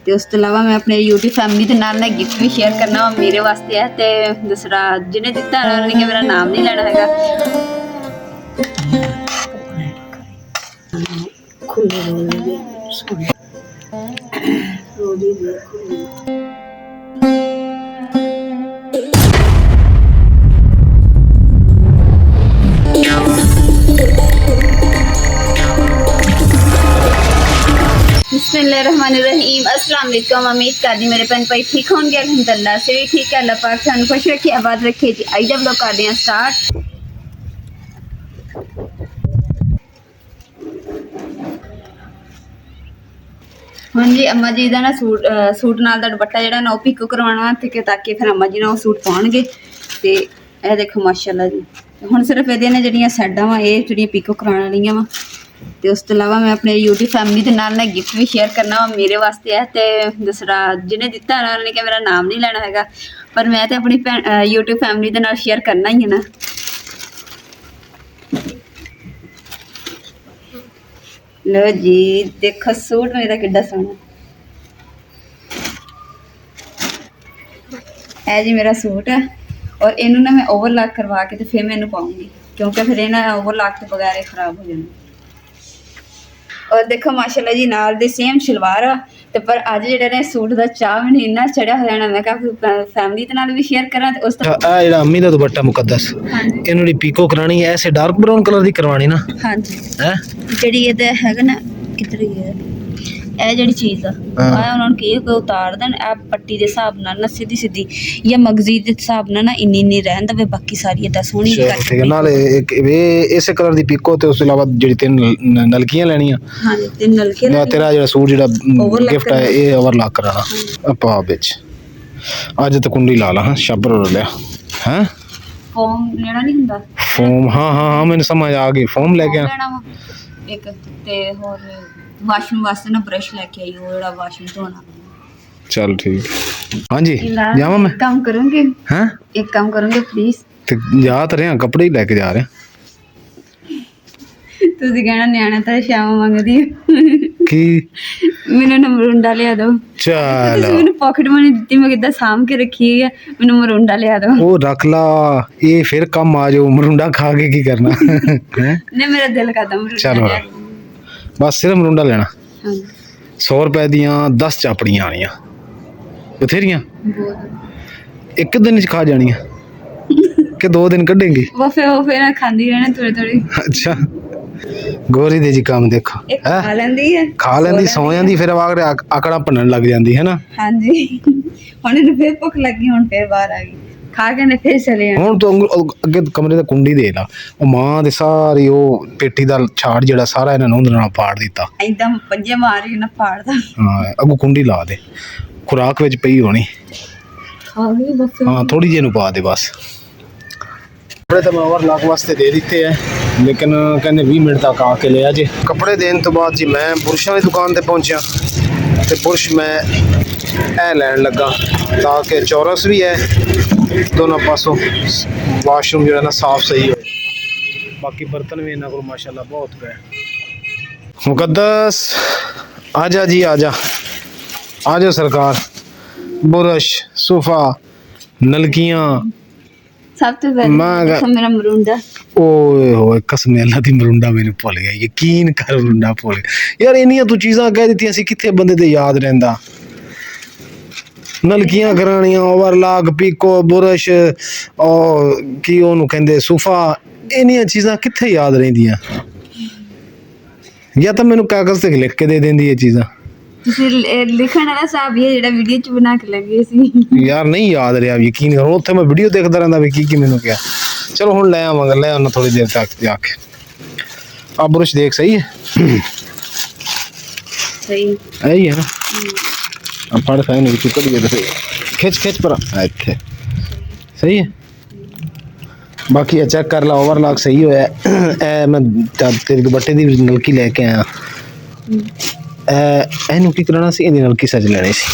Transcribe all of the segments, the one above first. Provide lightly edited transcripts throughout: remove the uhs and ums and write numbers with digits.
ਤੇ ਉਸ ਤੋਂ ਇਲਾਵਾ ਮੈਂ ਆਪਣੇ YouTube ਫੈਮਿਲੀ ਦੇ ਨਾਲ ਨਾ ਗਿਫਟ ਵੀ ਸ਼ੇਅਰ ਕਰਨਾ ਮੇਰੇ ਵਾਸਤੇ ਹੈ ਤੇ ਦੂਸਰਾ ਜਿਹਨੇ ਦਿੱਤਾ ਨਾ ਉਹਨੇ ਕਿ ਮੇਰਾ ਨਾਮ ਨਹੀਂ ਲੈਣਾ ਹੈਗਾ। बिस्मिल्लाहिर्रहमानिर्रहीम। अस्सलाम वालेकुम। उम्मीद करदी मेरे भैन भाई ठीक होंगे। अल्हम्दुलिल्लाह से भी ठीक है। अल्लाह पाक सानू खुश रखे आबाद रखे जी। आई जब लोग करते हैं स्टार्ट। हाँ जी अम्मा जी का ना सूट नाल दा दुपट्टा जिहड़ा ना पिको करवाना ते ताकि फिर अम्मा जी ना वो सूट पाउणगे ते ए देखो माशाअल्लाह जी। हुण सिर्फ इहदे ने जिहड़ियां साइडां वा ये जिहड़ियां पिको कराउण वालियां वा ते उस तो इलावा मैं अपने YouTube फैमिली के नाल ना गिफ्ट भी शेयर करना मेरे वास्ते है ते दूसरा जिन्हें दिता ना उन्होंने मेरा नाम नहीं लेना हैगा पर मैं तो अपनी YouTube फैमिली के नाल शेयर करना ही है ना। लो जी देखो सूट मेरा किड्डा सोहना है जी। मेरा सूट है और इनू ना मैं ओवरलॉक करवा के तो फिर मैं इनू पाऊंगी क्योंकि फिर इन्हें ओवरलॉक तो बगैर खराब हो जाना। और देखो माशाल्लाह जी नाल दी सेम शलवार आ ते पर अज जेहड़ा ने सूट दा चाह मैनूं इन्ना चढ़िया होया ना मैं कहा फैमिली दे नाल भी शेयर करा ते उस आ जेहड़ा अम्मी दा दुपट्टा मुकद्दस इन्हू दी पीको करानी है ऐसे डार्क ब्राउन कलर दी करवानी ना। हां जी हैं जेहड़ी ये ते हैगा ना कितनी है ए जेहड़ी चीज आ उन्होंने कही कोई उतार देन ए पट्टी दे हिसाब नाल ना सीधी सीधी या मगजी दे हिसाब नाल ना इन्नी इन्नी रहन दे बाकी सारी इदा सोहनी कर ठीक है। नाल एक वे इस कलर दी पीको ते उस अलावा जेहड़ी तीन नलकियां लेनियां। हां जी तीन नलकियां ना तेरा जेहड़ा सूट जेहड़ा गिफ्ट है ये ओवरलॉक कराना पा विच अज तो कुंडी ला ला। हां शबर हो लिया हैं फॉर्म लेना नहीं हुंदा फॉर्म। हां हां हां मैंने समझ आ गई फॉर्म लेके एक ते और वाशरूम वास्ते ना ब्रश लेके आई वो जेड़ा वाशरूम धोना। चल ठीक। हां जी जावा मैं काम करूंगी। हैं एक काम करूंगी प्लीज ते जा तो रहे कपड़े ही लेके जा रहे ਤੁਸੀਂ ਕਹਿਣਾ ਨਿਆਣਾ ਤਾਂ ਸ਼ਾਮ ਮੰਗਦੀ की ਮੈਨੂੰ ਨਾ ਮਰੁੰਡਾ ਲਿਆ ਦਿਓ। चल ਤੁਸੀਂ ਮੈਨੂੰ ਪਾਕਟ ਮਨੀ ਦਿੱਤੀ ਮੈਂ ਕਿੱਦਾਂ ਸਾਂਭ ਕੇ ਰੱਖੀ ਹੈ ਮੈਨੂੰ ਮਰੁੰਡਾ ਲਿਆ ਦਿਓ। वो रख ला ये फिर कम आ जाओ मरुंडा खा के की करना है नहीं मेरा दिल करदा मरुंडा चलो लिया। बस सिर्फ मरुंडा लेना। हाँ 100 रुपए दियां 10 चापड़ियां आनियां बथेरियां बहुत एक दिन च खा जानियां कि 2 दिन कढेंगी। वो फिर ना खांदी रहना थोड़ी थोड़ी। अच्छा गोरी दे जी काम देखो एक खा लेंदी है खा लेंदी सौ जांदी फिर आगरे आकड़ा भनन लग जांदी है ना। हाँ जी हुण इन्हूं फिर भुख लगी हुण फिर बाहर आ गई खा के ने फिर चले ਹੁਣ ਤੋਂ ਅੱਗੇ ਕਮਰੇ ਦਾ ਕੁੰਡੀ ਦੇ ਲਾ ਉਹ ਮਾਂ ਦੇ ਸਾਰੀ ਉਹ ਪੇਟੀ ਦਾ ਛਾੜ ਜਿਹੜਾ ਸਾਰਾ ਇਹਨਾਂ ਨੂੰ ਨਾਲ ਪਾੜ ਦਿੱਤਾ एकदम पंजे मार के ना फाड़दा। ਹਾਂ ਅੱਗੋਂ ਕੁੰਡੀ ਲਾ ਦੇ ਖੁਰਾਕ ਵਿੱਚ ਪਈ ਹੋਣੀ। खा गई बस। ਹਾਂ ਥੋੜੀ ਜਿਹੀ ਨੂੰ ਪਾ ਦੇ ਬਸ। ਕੱਪੜੇ ਤਾਂ ਮੈਂ ओवरलॉक ਵਾਸਤੇ ਦੇ ਦਿੱਤੇ ਹੈ ਲੇਕਿਨ ਕਹਿੰਦੇ 20 ਮਿੰਟ ਤੱਕ ਆ ਕੇ ਲੈ ਆਜੇ। ਕੱਪੜੇ ਦੇਣ ਤੋਂ ਬਾਅਦ ਜੀ ਮੈਂ ਪੁਰਸ਼ਾਂ ਦੀ ਦੁਕਾਨ ਤੇ ਪਹੁੰਚਿਆ ਤੇ ਪੁਰਸ਼ ਮੈਂ ਇਹ ਲੈਣ ਲੱਗਾ ਤਾਂ ਕਿ ਚੌਰਸ ਵੀ ਹੈ दोनों पासों वाशरूम जो है ना साफ सही हो बाकी बर्तन भी इन्होंने को माशाल्लाह बहुत पे मुकद्दस आजा जी आजा आजा सरकार बुरश सोफा नलकियां सब तो पहले मेरा मरुंडा ओए होए कसम अल्लाह दी मरुंडा मैंने भूल गया यकीन कर मरुंडा भूल गया यार इन्नियां तू चीज़ां कह दी असी किथे बंदे ते याद रहिंदा। नलकियां करानियां ओवरलॉक पीको बुरश और की ओनू कहंदे सोफा इन्नियां चीज़ां किथे याद रहिंदियां या तो मैनू कागज़ ते लिख के दे देंदी ये चीज़ां लिखण वाला साहब ये जेड़ा वीडियो च बना के लगे सी यार नहीं याद रहा यकीन करो उत्थे मैं वीडियो देखदा रहिंदा वी की मैनू क्या। चलो हुण ले आवांगा ले आना थोड़ी देर तक जाके आ बुरश देख सही है सही है ना अब पढ़ खाए नहीं चुका भी खिंच खिंच पर इतने सही है। बाकी चेक कर ला ओवरलॉक सही होया ए मैं तेरे दुपट्टे दी नलकी लेके आया ਇਹਨੂੰ ਕੀ ਕਰਨਾ ਸੀ ਇਹਦੀ ਨਲਕੀ ਸੱਜ ਲੈਣੀ ਸੀ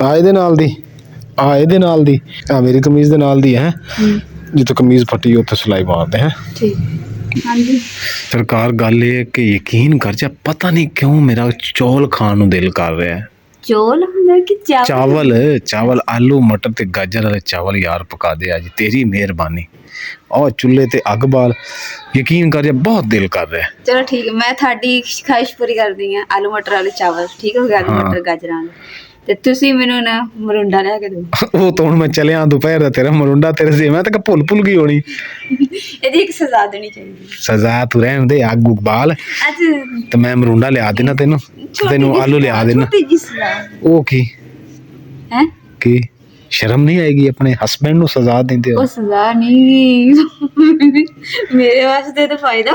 ਆ ਇਹਦੇ ਨਾਲ ਦੀ ਆ ਇਹਦੇ ਨਾਲ ਦੀ ਆ ਮੇਰੀ ਕਮੀਜ਼ ਦੇ ਨਾਲ ਦੀ ਹੈ ਜਿੱਥੇ ਕਮੀਜ਼ ਫਟੀ ਉੱਥੇ ਸਿਲਾਈ ਮਾਰਦੇ ਹੈ ਠੀਕ ਹਾਂਜੀ ਸਰਕਾਰ ਗੱਲ ਇਹ ਹੈ ਕਿ ਯਕੀਨ ਕਰ ਜਾ, ਪਤਾ ਨਹੀਂ ਕਿਉਂ ਮੇਰਾ ਚੌਲ ਖਾਣ ਨੂੰ ਦਿਲ ਕਰ ਰਿਹਾ ਹੈ। ਚੌਲ ਹੁੰਦਾ ਕਿ ਚਾਵਲ? ਚਾਵਲ ਆਲੂ ਮਟਰ ਤੇ ਗਾਜਰ ਵਾਲੇ ਚਾਵਲ ਯਾਰ ਪਕਾ ਦੇ ਅੱਜ, ਤੇਰੀ ਮਿਹਰਬਾਨੀ। ਉਹ ਚੁੱਲ੍ਹੇ ਤੇ ਅੱਗ ਬਾਲ, ਯਕੀਨ ਕਰ ਜਾ ਬਹੁਤ ਦਿਲ ਕਰ ਰਿਹਾ। ਚਲੋ ਠੀਕ ਹੈ, ਮੈਂ ਤੁਹਾਡੀ ਖਾਹਿਸ਼ ਪੂਰੀ ਕਰਦੀ ਹਾਂ। ਆਲੂ ਮਟਰ ਵਾਲੇ ਚਾਵਲ ਠੀਕ ਹੋ ਗਏ, ਆਲੂ ਮਟਰ ਗਾਜਰਾਂ ਵਾਲੇ, ਤੇ ਤੁਸੀਂ ਮੈਨੂੰ ਨਾ ਮਰੁੰਡਾ ਲਿਆ ਕੇ ਦਿਓ। ਉਹ ਤਾਂ ਹੁਣ ਮੈਂ ਚਲਿਆ ਦੁਪਹਿਰ ਦਾ, ਤੇਰਾ ਮਰੁੰਡਾ ਤੇਰੇ ਸੇ ਮੈਂ ਤਾਂ ਭੁੱਲ ਗਈ ਹੋਣੀ। ਇਹਦੀ ਇੱਕ ਸਜ਼ਾ ਦੇਣੀ ਚਾਹੀਦੀ। ਸਜ਼ਾ ਤੂੰ ਰਹਿਣ ਦੇ, ਅੱਗ ਉਬਾਲ ਅੱਜ ਤੇ ਮੈਂ ਮਰੁੰਡਾ ਲਿਆ ਦੇਣਾ ਤੈਨੂੰ ਆਲੂ ਲਿਆ ਦੇਣਾ। ਛੋਟੀ ਜਿਹੀ ਸਜ਼ਾ ਉਹ ਕੀ ਹੈ? ਕੀ ਸ਼ਰਮ ਨਹੀਂ ਆਏਗੀ? ਆਪਣੇ ਹਸਬੈਂਡ ਨੂੰ ਸਜ਼ਾ ਦਿੰਦੇ ਹੋ। ਉਹ ਸਜ਼ਾ ਨਹੀਂ, ਮੇਰੇ ਵਾਸਤੇ ਤਾਂ ਫਾਇਦਾ।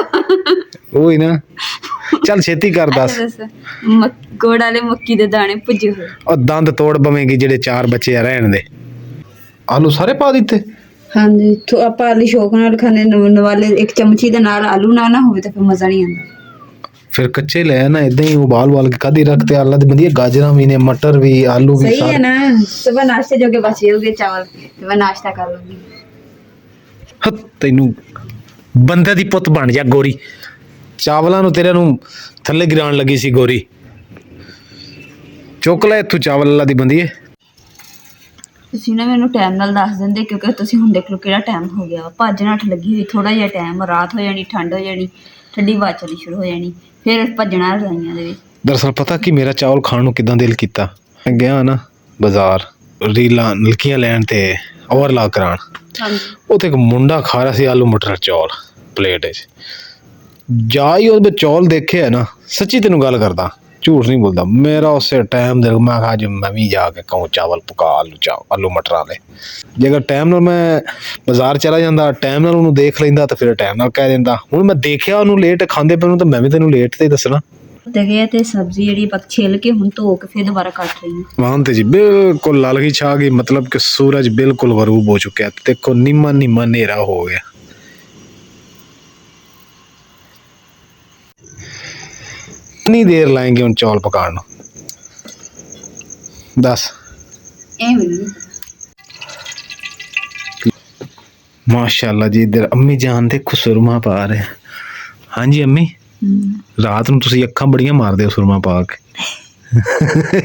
ਉਹ ਹੀ ਨਾ, ਚੱਲ ਛੇਤੀ ਕਰ ਦੱਸ। ਗੋੜ ਵਾਲੇ ਮੱਕੀ ਦੇ ਦਾਣੇ ਭੁੱਜੇ ਹੋਏ। ਉਹ ਦੰਦ ਤੋੜ ਬਵੇਂਗੀ, ਜਿਹੜੇ 4 ਬੱਚੇ ਆ ਰਹਿਣ ਦੇ। ਆਲੂ ਸਾਰੇ ਪਾ ਦਿੱਤੇ? ਹਾਂਜੀ, ਆਪਾਂ ਆਲੂ ਸ਼ੌਕ ਨਾਲ ਖਾਣੇ ਵਾਲੇ, ਇੱਕ ਚਮਚੀ ਦੇ ਨਾਲ ਆਲੂ ਨਾ ਹੋਵੇ ਤਾਂ ਫਿਰ ਮਜ਼ਾ ਨਹੀਂ ਆਉਂਦਾ। ਫਿਰ ਕੱਚੇ ਲੈ ਨਾ, ਇਦਾਂ ਹੀ ਉਬਾਲ ਕੇ ਕਾਦੀ ਰੱਖ ਤੇ ਆਲਾ ਦੀ ਵਧੀਆ, ਗਾਜਰਾਂ ਵੀ ਨੇ, ਮਟਰ ਵੀ, ਆਲੂ ਵੀ। ਸਹੀ ਹੈ ਨਾ, ਸਵੇਰ ਨਾਸ਼ਤੇ ਜੋਗੇ ਬਚ ਜਾਓਗੇ ਚਾਵਲ, ਤੇ ਮੈਂ ਨਾਸ਼ਤਾ ਕਰ ਲੂੰਗੀ। ਤੈਨੂੰ ਬੰਦੇ ਦੀ ਪੁੱਤ ਬਣ ਜਾ ਗੋਰੀ, ਚਾਵਲਾਂ ਨੂੰ ਤੇਰੇ ਨੂੰ ਥੱਲੇ ਗਿਰਾਉਣ ਲੱਗੀ ਸੀ ਗੋਰੀ। ਚੁੱਕ ਲੈ ਇੱਥੋਂ ਚਾਵਲ ਅੱਲਾ ਦੀ ਬੰਦੀਏ। ਤੁਸੀਂ ਨਾ ਮੈਨੂੰ ਟਾਈਮ ਨਾਲ ਦੱਸ ਦਿੰਦੇ, ਕਿਉਂਕਿ ਤੁਸੀਂ ਹੁਣ ਦੇਖ ਲਓ ਕਿਹੜਾ ਟਾਈਮ ਹੋ ਗਿਆ, ਭੱਜ ਨੱਠ ਲੱਗੀ ਹੋਈ। ਥੋੜਾ ਜਿਹਾ ਟਾਈਮ, ਰਾਤ ਹੋ ਜਾਣੀ, ਠੰਡ ਹੋ ਜਾਣੀ, ਠੰਡੀ ਹਵਾ ਚੱਲਣੀ ਸ਼ੁਰੂ ਹੋ ਜਾਣੀ, ਫਿਰ ਭੱਜਣਾ ਰਜਾਈਆਂ ਦੇ ਵਿੱਚ। ਦਰਅਸਲ ਪਤਾ ਕੀ, ਮੇਰਾ ਚਾਵਲ ਖਾਣ ਨੂੰ ਕਿੱਦਾਂ ਦਿਲ ਕੀਤਾ। ਮੈਂ ਗਿਆ ਨਾ ਬਾਜ਼ਾਰ ਰੀਲਾਂ ਨਲਕੀਆਂ ਲੈਣ ਤੇ ਓਵਰਲਾਕ ਕਰਾਉਣ, ਉੱਥੇ ਇੱਕ ਮੁੰਡਾ ਖਾ ਰਿਹਾ ਸੀ ਆਲੂ ਮਟਰ ਚੌਲ ਪਲੇਟ 'ਚ। ਜਾ ਹੀ ਉਹਦੇ ਚੌਲ ਦੇਖਿਆ ਨਾ, ਸੱਚੀ ਤੈਨੂੰ ਗੱਲ ਕਰਦਾ, ਝੂਠ ਨਹੀਂ ਬੋਲਦਾ, ਮੇਰਾ ਉਸੇ ਟਾਈਮ ਦੇ ਮੈਂ ਕਿਹਾ ਅੱਜ ਮੈਂ ਵੀ ਜਾ ਕੇ ਕਹੂੰ ਚਾਵਲ ਪਕਾ, ਆਲੂ ਮਟਰਾਂ ਵਾਲੇ। ਜੇਕਰ ਟਾਈਮ ਨਾਲ ਮੈਂ ਬਾਜ਼ਾਰ ਚਲਾ ਜਾਂਦਾ, ਟਾਈਮ ਨਾਲ ਉਹਨੂੰ ਦੇਖ ਲੈਂਦਾ, ਤਾਂ ਫਿਰ ਟਾਈਮ ਨਾਲ ਕਹਿ ਦਿੰਦਾ। ਹੁਣ ਮੈਂ ਦੇਖਿਆ ਉਹਨੂੰ ਲੇਟ ਖਾਂਦੇ ਪਏ ਨੂੰ, ਤਾਂ ਮੈਂ ਵੀ ਤੈਨੂੰ ਲੇਟ ਤੇ ਦੱਸਣਾ। ਤੇ ਸਬਜ਼ੀ ਜਿਹੜੀ ਛਿੱਲ ਕੇ ਹੁਣ ਧੋ ਕੇ ਫਿਰ ਦੁਬਾਰਾ ਕੱਟ ਰਹੀ ਹਾਂ। ਵਾਹਨ ਤੇ ਜੀ ਬਿਲਕੁਲ ਲਾਲ ਗਈ ਛਾ ਗਈ, ਮਤਲਬ ਕਿ ਸੂਰਜ ਬਿਲਕੁਲ ਗਰੂਬ ਹੋ ਚੁੱਕਿਆ। ਦੇਖੋ ਨੀਮਾ ਹਨੇਰਾ ਹੋ ਗਿਆ। ਕਿੰਨੀ ਦੇਰ ਲਾਏਂਗੇ ਹੁਣ ਚੌਲ ਪਕਾਉਣ ਨੂੰ, ਦੱਸ? ਮਾਸ਼ਾਅੱਲਾ ਜੀ, ਇਧਰ ਅੰਮੀ ਜਾਨ ਦੇਖੋ ਸੁਰਮਾ ਪਾ ਰਹੇ। ਹਾਂਜੀ ਅੰਮੀ, ਰਾਤ ਨੂੰ ਤੁਸੀਂ ਅੱਖਾਂ ਬੜੀਆਂ ਮਾਰਦੇ ਹੋ ਸੁਰਮਾ ਪਾ ਕੇ,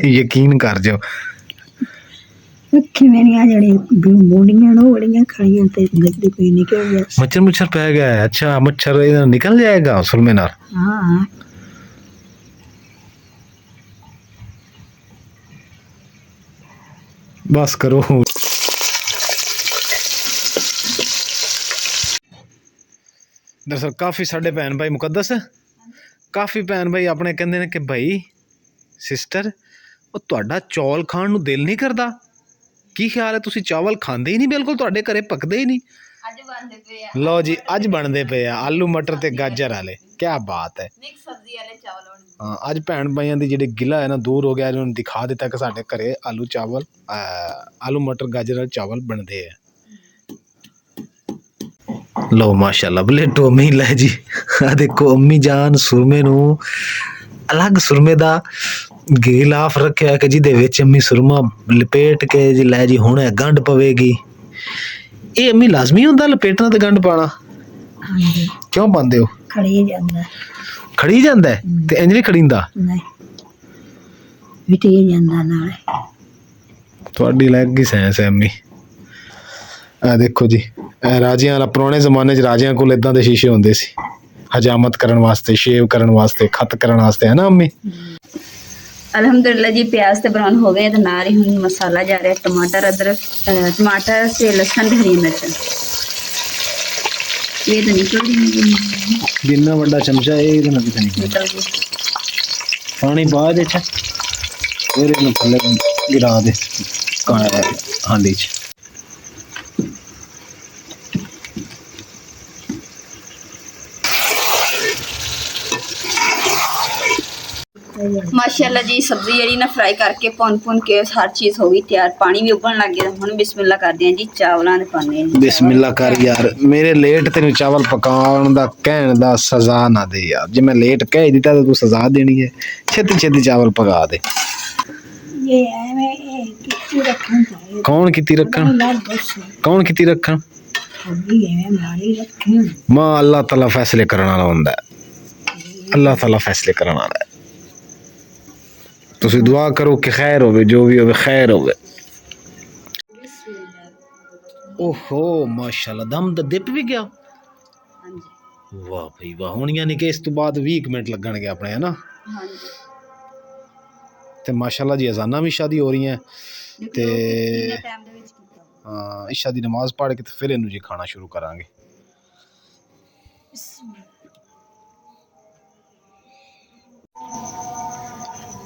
ਯਕੀਨ ਕਰ ਜਾਓ। ਅੱਖਾਂ ਮੇਰੀਆਂ ਜਿਹੜੀਆਂ ਮੋੜੀਆਂ ਨੂੰ ਬੜੀਆਂ ਖਾਈਆਂ ਤੇ ਗੱਡੀ ਕੋਈ ਨਿਕਲ ਗਿਆ। ਮੱਛਰ ਪੈ ਗਿਆ? ਅੱਛਾ, ਮੱਛਰ ਇਹਦਾ ਨਿਕਲ ਜਾਏਗਾ ਸੁਰਮੇ ਨਾਲ? ਹਾਂ। ਬਸ ਕਰੋ। ਦਰਅਸਲ ਕਾਫੀ ਸਾਡੇ ਭੈਣ ਭਾਈ ਮੁਕੱਦਸ, ਕਾਫੀ ਭੈਣ ਭਾਈ ਆਪਣੇ ਕਹਿੰਦੇ ਨੇ ਕਿ ਭਾਈ ਸਿਸਟਰ, ਉਹ ਤੁਹਾਡਾ ਚੌਲ ਖਾਣ ਨੂੰ ਦਿਲ ਨਹੀਂ ਕਰਦਾ? ਕੀ ਖਿਆਲ ਹੈ, ਤੁਸੀਂ ਚਾਵਲ ਖਾਂਦੇ ਹੀ ਨਹੀਂ ਬਿਲਕੁਲ, ਤੁਹਾਡੇ ਘਰੇ ਪੱਕਦੇ ਹੀ ਨਹੀਂ? ਅੱਜ ਬਣਦੇ ਪਏ ਆ। ਲਓ ਜੀ, ਅੱਜ ਬਣਦੇ ਪਏ ਆ ਆਲੂ ਮਟਰ ਤੇ ਗਾਜਰ ਵਾਲੇ। ਕੀ ਬਾਤ ਹੈ, ਮਿਕਸ ਸਬਜ਼ੀ ਵਾਲੇ ਚਾਵਲ। ਹਾਂ, ਅੱਜ ਭੈਣ ਭਾਈਆਂ ਦੀ ਜਿਹੜੀ ਗਿਲਾ ਹੈ ਨਾ ਦੂਰ ਹੋ ਗਿਆ। ਉਹਨਾਂ ਨੂੰ ਦਿਖਾ ਦਿੱਤਾ ਕਿ ਸਾਡੇ ਘਰੇ ਆਲੂ ਮਟਰ ਗਾਜਰ ਵਾਲੇ ਚਾਵਲ ਬਣਦੇ ਆ। ਲਓ ਮਾਸ਼ਾਅੱਲਾ, ਬਲੇਟੋ ਅੰਮੀ ਲੈ ਜੀ। ਆ ਦੇਖੋ ਅੰਮੀ ਜਾਨ ਸੁਰਮੇ ਨੂੰ ਅਲੱਗ ਸੁਰਮੇ ਦਾ ਗਿਲਾਫ ਰੱਖਿਆ ਕਿ ਜਿਹਦੇ ਵਿੱਚ ਅੰਮੀ ਸੁਰਮਾ ਲਪੇਟ ਕੇ ਜੀ ਲੈ ਜੀ, ਹੁਣ ਗੰਢ ਪਵੇਗੀ। ਇਹ ਅੰਮੀ ਲਾਜ਼ਮੀ ਹੁੰਦਾ ਲਪੇਟਣਾ ਤੇ ਗੰਢ ਪਾਣਾ? ਹਾਂਜੀ। ਕਿਉਂ ਪਾਉਂਦੇ ਹੋ? ਖੜੀ ਜਾਂਦਾ। ਖੜੀ ਜਾਂਦਾ ਤੇ ਇੰਜ ਨਹੀਂ ਖੜੀਂਦਾ? ਨਹੀਂ, ਵਿਟੇ ਜਾਂਦਾ ਨਾਲ। ਤੁਹਾਡੀ ਲੱਗ ਗਈ ਸੈਂਸ ਹੈ ਅੰਮੀ। ਆ ਦੇਖੋ ਜੀ, ਰਾਜਿਆਂ ਵਾਲਾ, ਪੁਰਾਣੇ ਜ਼ਮਾਨੇ 'ਚ ਰਾਜਿਆਂ ਕੋਲ ਇਦਾਂ ਦੇ ਸ਼ੀਸ਼ੇ ਹੁੰਦੇ ਸੀ, ਹਜਾਮਤ ਕਰਨ ਵਾਸਤੇ, ਸ਼ੇਵ ਕਰਨ ਵਾਸਤੇ, ਖੱਤ ਕਰਨ ਵਾਸਤੇ, ਹੈ ਨਾ ਅੰਮੀ? ਅਲਹਮਦੁਲਿਲਾ ਜੀ, ਪਿਆਜ਼ ਤੇ ਬਰਾਊਨ ਹੋ ਗਏ ਤੇ ਨਾਲ ਹੀ ਹੁਣ ਮਸਾਲਾ ਜਾ ਰਿਹਾ, ਟਮਾਟਰ, ਅਦਰਕ, ਟਮਾਟਰ ਤੇ ਲਸਣ ਤੇ ਹਰੀ ਮਿਰਚ। ਇਹ ਤਾਂ ਨਿਕਲ ਗਈ, ਜਿੰਨਾ ਵੱਡਾ ਚਮਚਾ ਇਹ ਇਹਦੇ ਨਾਲ ਕਿਤੇ ਨਿਕਲ ਗਈ। ਪਾਣੀ ਬਾਅਦ ਵਿੱਚ ਇਹਦੇ ਨੂੰ ਥੱਲੇ ਗਿਰਾ ਦੇ ਹਾਂਡੀ 'ਚ। माशाल्लाह जी, सब्जी जी ना फ्राई करके भुन के हर चीज़ हो गई तैयार। पानी भी उबलने लग गया। हुण बिस्मिल्लाह करदे हैं जी, चावलों दे पाने हैं। बिस्मिल्लाह कर यार, मेरे लेट तेन चावल पकाउण दा कहण दा सज़ा ना दे यार। जे मैं लेट कह दिता तो तू सज़ा देनी है। छेती छेती चावल पका दे। ये कित्ती रखण चाहिए। कौन कित्ती रखण? कौन कित्ती रखण? मां अल्लाह ताला फैसले करने वाला हुंदा है, अल्लाह ताला फैसले करने वाला है। तुसी दुआ करो कि खैर होवे, जो भी होवे खैर होवे। ओहो माशाल्लाह, दम दा दिप भी गया। वाह भाई वाह, हुण यानी कि इस तो बाद 20 मिनट लगणगे अपने, है ना? ते माशाल्लाह जी अजाना भी शादी हो रही हैं ते हाँ, इशा दी नमाज पढ़ के फिर इनू जी खाना शुरू करांगे।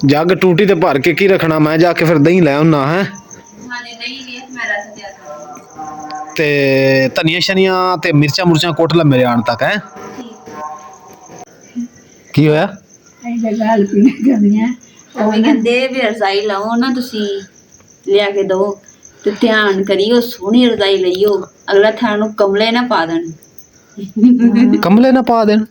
जग टूटी ते भर के की रखना, मैं जाके फिर दही लै आना है ते धनिया शनिया ते मिर्चा मुर्चा कुट ला मेरे आने तक है। की होया? कहते भी रजाई लाओ ना, तुसी लिया के दो ते ध्यान करियो, सोहनी रजाई लइयो, अगला थानू कमले ना पा देन। कमले ना पा देन?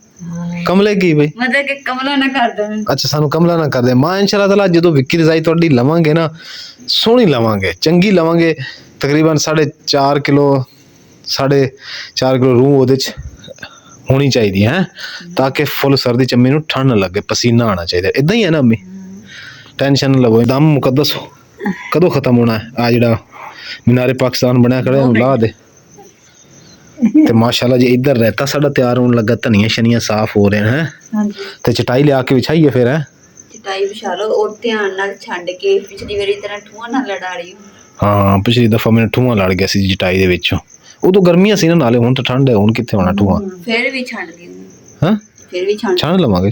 कमले की भाई? मतलब कि कमला ना कर देन। अच्छा, सानू कमला ना कर दे। मां इंशाअल्लाह ताला जो विक्की रजाई तुहाडी लवांगे ना, सोहनी लवांगे, चंगी लवांगे। तकरीबन 4.5 किलो 4.5 किलो रूह ओहदे च होनी चाहिए है, ताकि फुल सर्दी च अम्मी नू ठंड ना लगे, पसीना आना चाहिए। इदां ही है ना अम्मी? टेंशन ना लवो। दम मुकद्दस कदों खत्म होना है? आ जिहड़ा मीनारे पाकिस्तान बनया खड़ा है, ला दे। ते माशाल्लाह जी इधर रहता साडा तैयार होने लगा, धनिया शनिया साफ हो रहे हैं। ते चटाई लिया के बिछाइए फिर है, चटाई बिछा लो और ध्यान नाल छड्ड के पिछली वारी तरह ठूआ ना लड़ा रही। हाँ, पिछली दफा मैंने ठूआ लड़ गया सी चटाई दे विचों। उदों गर्मियां सी ना, नाले हुण तो ठंड है, हुण कित्थे होना ठूआ। फिर भी छड्ड दी हां, फिर भी छाण लवांगे।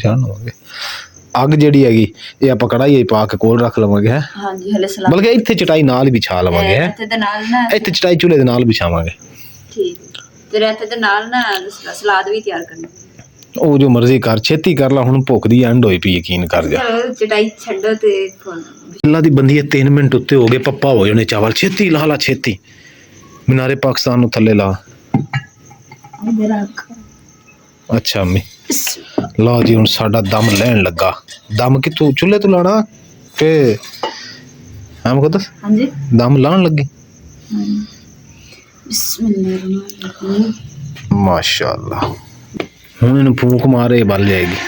अग जिहड़ी हैगी ये आपां कढ़ाई पा के कोल रख लवांगे है। हां जी, हले सलाद बल्कि इत्थे चटाई नाल ही बिछा लवांगे है, इत्थे दे नाल ना, इत्थे चटाई चूल्हे दे नाल बिछावांगे। ठीक है, तेरे इत्थे दे नाल ना सलाद भी तैयार करना। ओ जो मर्जी कर, छेती कर ला, हुण भुख दी एंड होई पई, यकीन कर जा। चटाई छड्डो ते अल्लाह दी बंदी 3 मिनट उत्ते हो गए, पप्पा हो जाने चावल। छेती ला ला, छेती मीनारे पाकिस्तान नू थल्ले ला। अच्छा अम्मी लो जी, हुण साडा दम लैन लगा। दम कित्थों? चुल्हे तो लाना के हम मुकद्दस? हां जी, दम लान लगी। बिस्मिल्लाह माशाअल्लाह। हुण इन्हूं फूंक मारे बल जाएगी।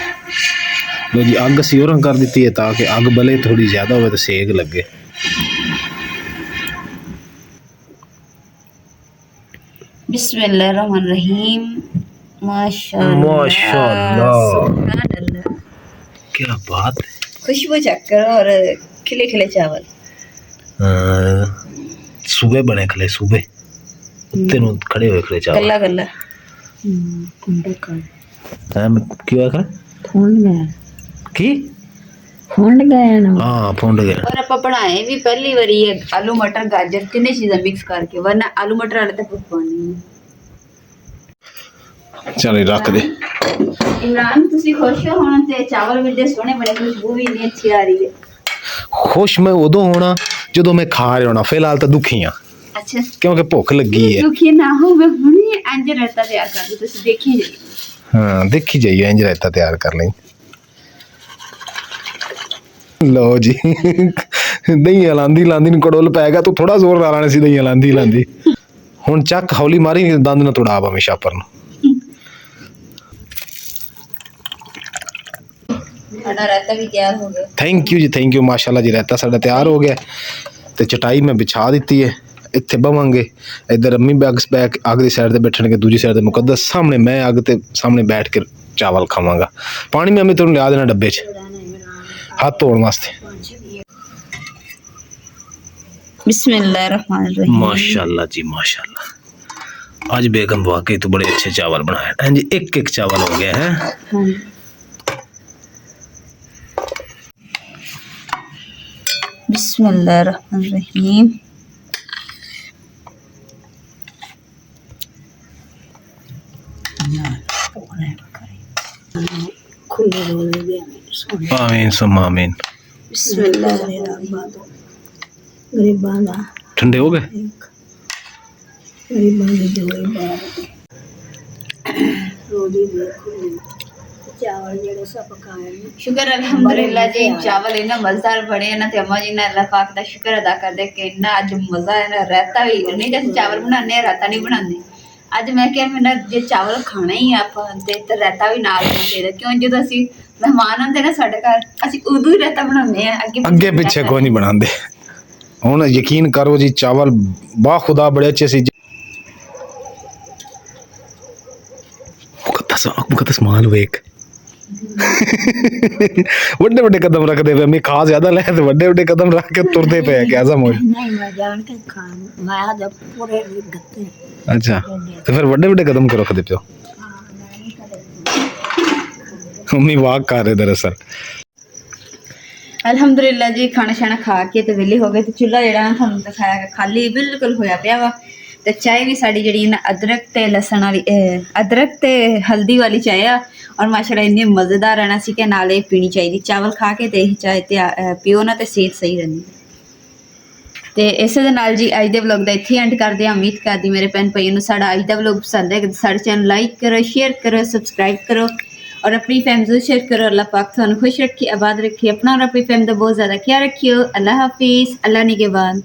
लो जी, अग असीं होरां कर दित्ती है ताकि अग बले थोड़ी ज्यादा होवे तो सेक लगे। बिस्मिल्लाहिर्रहमानिर्रहीम। माशाअल्लाह माशाअल्लाह, सुभान अल्लाह, क्या बात है। खुशबू चेक करो और खिले खिले चावल। सुबह बने खले, सुबह उत्ते नु खड़े हुए खले चावल। गल्ला गल्ला कुंडे कर हम क्यों कर फोन गया की फुंड गए ना। हाँ, फुंड गए। और आप बनाए भी पहली बारी है आलू मटर गाजर तीन चीजें मिक्स करके, वरना आलू मटर वाले तो पानी। चल रख दे। इमरान तुसी खुश हो हुण ते चावल भी दे सोने बड़े, खुशबू भी इतनी अच्छी आ रही है। खुश मैं उदों होना जदों मैं खा रहा होना, फिलहाल तो दुखी हां। अच्छा, क्योंकि भुख लगी है। दुखी ना हो, मैं हुणी इंज रायता तैयार कर दूं, तुसी देखी जाइए। हाँ, देखी जाइए, इंज रायता तैयार कर लें। लो जी दही लांदी लांदी कड़ोल पै गया, तू थोड़ा जोर ला लाने सी दही लांदी लांदी। हुण चक हौली मारी, दंद ना तोड़ा हमेशा पर। रायता भी तैयार हो गया। थैंक यू जी, थैंक यू। माशाल्लाह जी, रायता साडा तैयार हो गया ते चटाई मैं बिछा दी है। इत्थे बवांगे, इधर अम्मी अग दी साइड ते बैठणगे, दूजी साइड ते मुकद्दस, सामने मैं अग ते सामने बैठ के चावल खावांगा। पानी मैं अम्मी तुहानू लिया देना डब्बे च हाथ धोने वास्ते। बिस्मिल्लाहिर्रहमानिर्रहीम। माशाल्लाह जी माशाल्लाह, आज बेगम वाकई तो बड़े अच्छे चावल बनाए। हाँ जी, एक एक चावल हो गया है। बिस्मिल्लाहिर्रहमानिर्रहीम। आमीन सुम्मा आमीन। ठंडे हो गए। शुक्र अल्हम्दुलिल्लाह जी, चावल इन्ना मजेदार बने ना, ते अम्मा जी ने अल्लाह पाक दा शुक्र अदा करदे कि इन्ना अज मजा है ना। रायता भी नहीं, जैसे चावल बनाने रायता नहीं बनाते, ਅੱਜ ਮੈਂ ਕਿਹਾ ਮੇਰਾ ਜੇ ਚਾਵਲ ਖਾਣਾ ਹੀ ਆ ਆਪਾਂ ਤੇ ਰਾਇਤਾ ਵੀ ਨਾਲ ਹੋਣਾ ਚਾਹੀਦਾ, ਕਿਉਂ ਜਦੋਂ ਅਸੀਂ ਮਹਿਮਾਨ ਆਉਂਦੇ ਨਾ ਸਾਡੇ ਘਰ ਅਸੀਂ ਉਦੋਂ ਹੀ ਰਾਇਤਾ ਬਣਾਉਂਦੇ ਆ, ਅੱਗੇ ਪਿੱਛੇ ਕੋਈ ਨਹੀਂ ਬਣਾਉਂਦੇ। ਹੁਣ ਯਕੀਨ ਕਰੋ ਜੀ ਚਾਵਲ ਬਾ ਖੁਦਾ ਬੜੇ ਅੱਛੇ ਸੀ। मुकद्दस माल वेख ਵੱਡੇ ਵੱਡੇ ਕਦਮ ਰੱਖਦੇ ਪਏ ਮੈਂ ਖਾ ਜ਼ਿਆਦਾ ਲੈ ਤੇ ਵੱਡੇ ਵੱਡੇ ਕਦਮ ਰੱਖ ਕੇ ਤੁਰਦੇ ਪਏ ਕਿ ਆਜ਼ਮ ਹੋਏ। ਨਹੀਂ ਮੈਂ ਜਾਣ ਕੇ ਖਾਣ ਮੈਂ ਆ ਪੂਰੇ ਗੱਤੇ। ਅੱਛਾ ਤੇ ਫਿਰ ਵੱਡੇ ਵੱਡੇ ਕਦਮ ਕਿਉਂ ਰੱਖਦੇ ਪਿਓ? ਮੰਮੀ ਵਾਕ ਕਰ ਰਹੇ ਦਰਅਸਲ। ਅਲਹਮਦੁਲਿਲਾ ਜੀ ਖਾਣਾ ਛਾਣਾ ਖਾ ਕੇ ਤੇ ਵਿਹਲੇ ਹੋ ਗਏ ਤੇ ਚੁੱਲ੍ਹਾ ਜਿਹੜਾ ਨਾ ਤੁਹਾਨੂੰ ਦਿਖਾਇਆ ਖਾਲੀ ਬਿਲਕੁਲ ਹੋਇਆ ਪਿਆ ਵਾ ਤੇ ਚਾਹ ਵੀ ਸਾਡੀ ਜਿਹੜੀ ਨਾ ਅਦਰਕ ਤੇ ਲਸਣ ਵਾਲੀ ਅਦਰਕ ਤੇ ਹਲਦੀ ਵਾਲੀ ਚਾਹ ਆ ਔਰ ਮਾਸ਼ਾਅੱਲਾ ਇੰਨੀ ਮਜ਼ੇਦਾਰ ਰਹਿਣਾ ਸੀ ਕਿ ਨਾਲੇ ਪੀਣੀ ਚਾਹੀਦੀ। ਚਾਵਲ ਖਾ ਕੇ ਤੇ ਇਹ ਚਾਹ ਤੇ ਪੀਓ ਨਾ ਤੇ ਸਿਹਤ ਸਹੀ ਰਹਿੰਦੀ। ਤੇ ਇਸੇ ਦੇ ਨਾਲ ਜੀ ਅੱਜ ਦੇ ਵਲੌਗ ਦਾ ਇੱਥੇ ਐਂਡ ਕਰਦੇ ਹਾਂ। ਉਮੀਦ ਕਰਦੀ ਮੇਰੇ ਭੈਣ ਭਾਈਆਂ ਨੂੰ ਸਾਡਾ ਅੱਜ ਦਾ ਵਲੌਗ ਪਸੰਦ ਹੈ। ਸਾਡੇ ਚੈਨਲ ਲਾਈਕ ਕਰੋ, ਸ਼ੇਅਰ ਕਰੋ, ਸਬਸਕ੍ਰਾਈਬ ਕਰੋ और अपनी फैमिली को शेयर करो। अल्लाह पाक थानू खुश रखिए, आबाद रखिए। अपना और अपनी फैमिली का बहुत ज़्यादा ख्याल रखियो। अल्लाह हाफिज़, अल्लाह निगहबान।